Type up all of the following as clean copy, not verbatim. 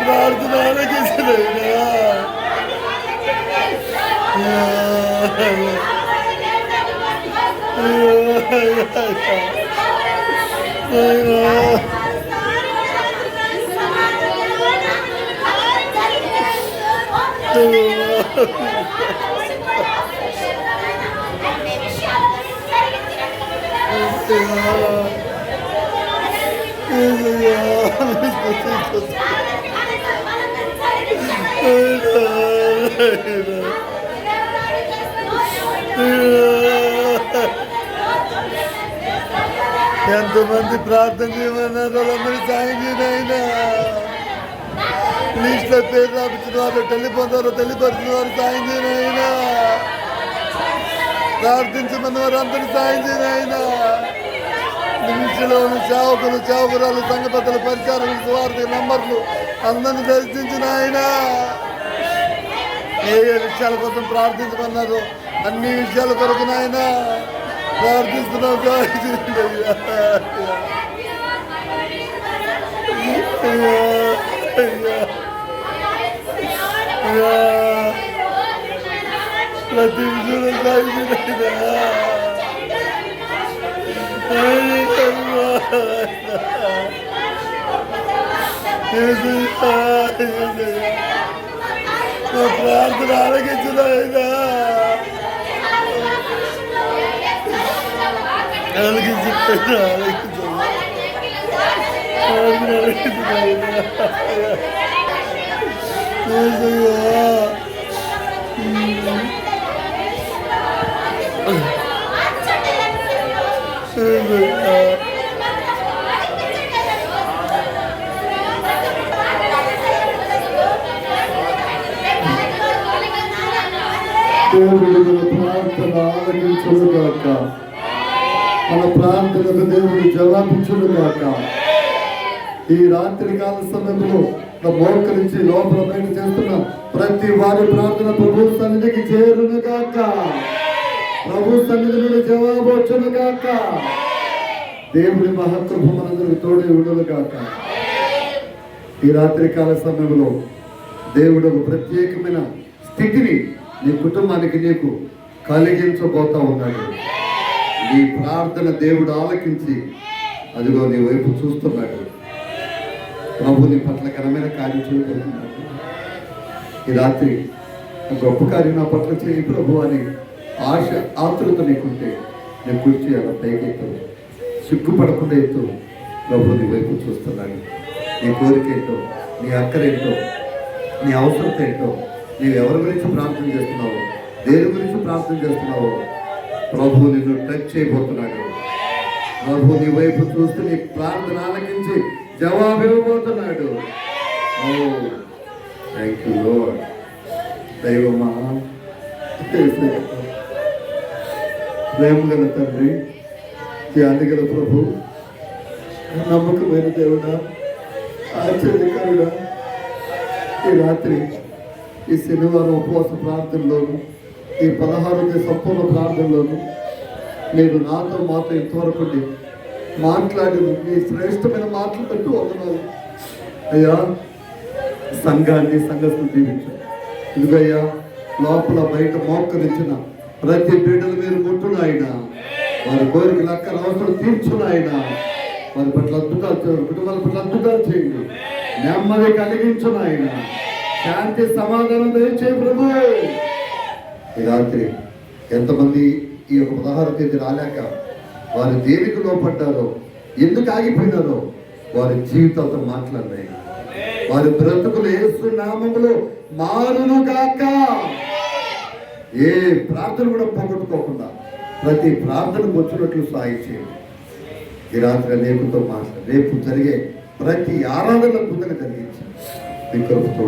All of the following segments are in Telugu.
ప్రార్థన ఆలకించలేదా? ఎంతమంది ప్రార్థన చేయమన్నారు వాళ్ళందరూ సాయం చేయనైనా లిస్ట్ లో పేరు రాపించిన వారు టెలిఫోన్ ద్వారా తెలియపరిచిన వారు సాయం చేయనైనా ప్రార్థించమన్న వారు అందరూ సాయం చేయనైనా నిమిషంలోని చావుకురాలు సంఘ పెద్దల పరిచారం వారి నంబర్లు అందరిని దర్శించిన ఆయన ఏ విషయాల కోసం ప్రార్థించమన్నారు అన్ని విషయాల కొరకు ఆయన ప్రార్థిస్తున్నాం. ప్రతి విషయంలో సాగించిన ప్రార్థన ఆలకించిన దేవుడు ప్రార్థన ఆలకించుగాక, మన ప్రార్థనకు దేవుడు జవాబించుగాక. ఈ రాత్రి కాల సమయంలో మోకరించి లోపల బయట చేస్తున్న ప్రతి వారి ప్రార్థన ప్రభు సన్నిధికి చేరునుగాక, ప్రభు సన్నిధి నుండి జవాబు వచ్చునుగాక. దేవుడి మహాకృప మనందరికి తోడే ఉండునుగాక. ఈ రాత్రి కాల సమయంలో దేవుడు ఒక ప్రత్యేకమైన స్థితిని నీ కుటుంబానికి నీకు కలిగించబోతా ఉన్నాడు. నీ ప్రార్థన దేవుడు ఆలకించి అదిగో నీ వైపు చూస్తున్నాడు. ప్రభు నీ పట్ల ఘనమైన కార్యం చేయబోతున్నాడు. ఈ రాత్రి గొప్ప కార్యం నా పట్ల చేయి ప్రభు అని ఆశ ఆతృత నీకుంటే నేను కూర్చి అలా పైకెత్తు, సిగ్గుపడకుండా ఎత్తు. ప్రభు నీ వైపు చూస్తున్నాడు. నీ కోరిక ఏంటో, నీ అక్కరేంటో, నీ అవసరత ఏంటో, నీవు ఎవరి గురించి ప్రార్థన చేస్తున్నావో, దేని గురించి ప్రార్థన చేస్తున్నావో ప్రభు నిన్ను టచ్ చేయబోతున్నాడు. ప్రభు నీ వైపు చూస్తూ నీ ప్రార్థన ఆలకించి జవాబు ఇవ్వబోతున్నాడు. ఓ థ్యాంక్ యూ లార్డ్. దైవమా, ప్రేమ గల తండ్రి, ధ్యాన గల ప్రభు, నమ్మకమైన దేవుడా, ఆశ్చర్యకరుడా, ఈ రాత్రి ఈ శనివారం ఉపవాస ప్రార్థనలోను, ఈ 16 సంపూర్ణ ప్రార్థనలోను మీరు మాతో ఇంతవరకు మాట్లాడిన మీ శ్రేష్టమైన మాటలు పెట్టు వందనాలు అయ్యా. సంఘాన్ని సంఘస్థులు దీవించు. ఇదిగయ్యా, లోపల బయట మోకరించిన ప్రతి బిడ్డలు మీరు ముట్టునాయన, వారి కోరికలు అక్కల అవసరం తీర్చునాయన, వారి పట్ల అద్భుతాలు, కుటుంబాల పట్ల అద్భుతాలు చేయండి, నెమ్మది కలిగించునాయన, శాంతి సమాధానం దయచేయి ప్రభు. ఈ రాత్రి ఎంతమంది ఈ యొక్క 16వ తేదీ రాలేక వారు దేనికి లోపడ్డారో, ఎందుకు ఆగిపోయినారో వారి జీవితాలతో మాట్లాడినాయి. వారి బ్రతుకులు యేసు నామములో మారును గాక. ఏ ప్రార్థన కూడా పోగొట్టుకోకుండా ప్రతి ప్రార్థనకు వచ్చినట్లు సాయం చేయండి. ఈ రాత్రి అనేకులతో మాట్లాడి రేపు జరిగే ప్రతి ఆరాధన అద్భుతంగా జరిగించి మీ కృపతో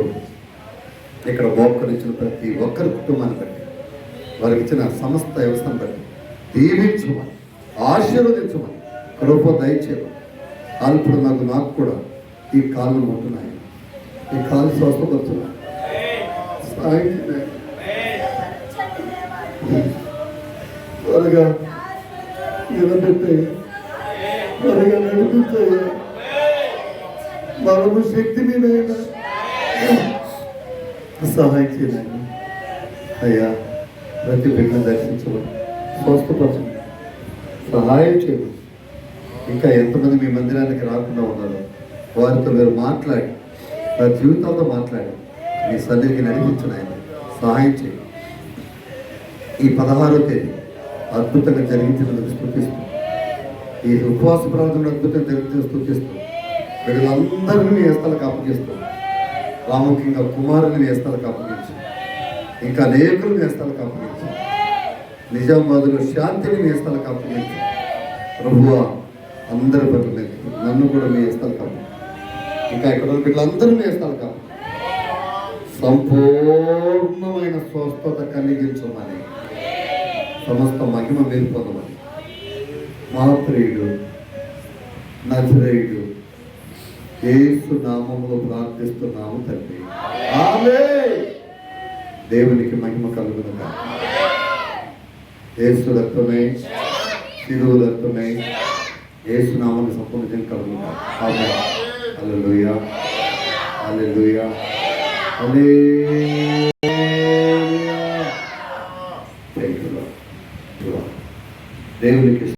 ఇక్కడ మోకరించిన ప్రతి ఒక్కరి కుటుంబాన్ని బట్టి, వారికి ఇచ్చిన సమస్త వ్యవస్థను బట్టి దీవించమని, ఆశీర్వదించమని, కృప దయచేయమని. అల్పుడు నాకు కూడా ఈ కాళ్ళు ఉంటున్నాయి, ఈ కాళ్ళు స్వస్థపడుతున్నాయి. త్వరగా నిలబెట్టయ్యా, త్వరగా నడిపించయ్యా. మనము శక్తి మీదైనా సహాయం చేయాలి అయ్యా. ప్రతి బిడ్డను దర్శించడం, స్వస్థపరచడం, సహాయం చేయడం. ఇంకా ఎంతమంది మీ మందిరానికి రాకుండా ఉన్నారో వారితో మీరు మాట్లాడి, వారి జీవితాలతో మాట్లాడి మీ సన్నిధికి నడిపించిన ఆయన సహాయం చేయండి. ఈ 16వ తేదీ అద్భుతంగా జరిగించినందుకు స్తుతిస్తూ, ఈ ఉపవాస ప్రాంతంలో అద్భుతంగా జరిగించిన స్తుతిస్తూ, వీళ్ళందరినీ మీ హస్తాలకు అప్పగిస్తూ, ప్రాముఖ్యంగా కుమారుని మీ హస్తాలకు అప్పగించి, ఇంకా అనేకులు మీ హస్తాలకు అప్పగించి, నిజామాబాద్లో శాంతిని మీ హస్తాలకు అప్పగించి, ప్రభువా అందరి పట్ల నన్ను కూడా మీ హస్తాలకు అప్పగించి, ఇంకా ఇక్కడ వీళ్ళందరూ మీ హస్తాలకు అప్పగించి సంపూర్ణమైన స్వస్థత కలిగించమని, సమస్త మహిమ మీరు పొందమని మా ప్రియుడు నజరేయుడు యేసు నామములో ప్రార్థిస్తున్నాము తండ్రి. ఆమేన్. దేవునికి మహిమ కలుగునుగా. యేసు రక్తమే, శిలువ రక్తమే, యేసు నామములో సంపూర్ణ జయం కలుగునుగా. ఆమేన్. హల్లెలూయా, హల్లెలూయా, హల్లెలూయా. దేవునికి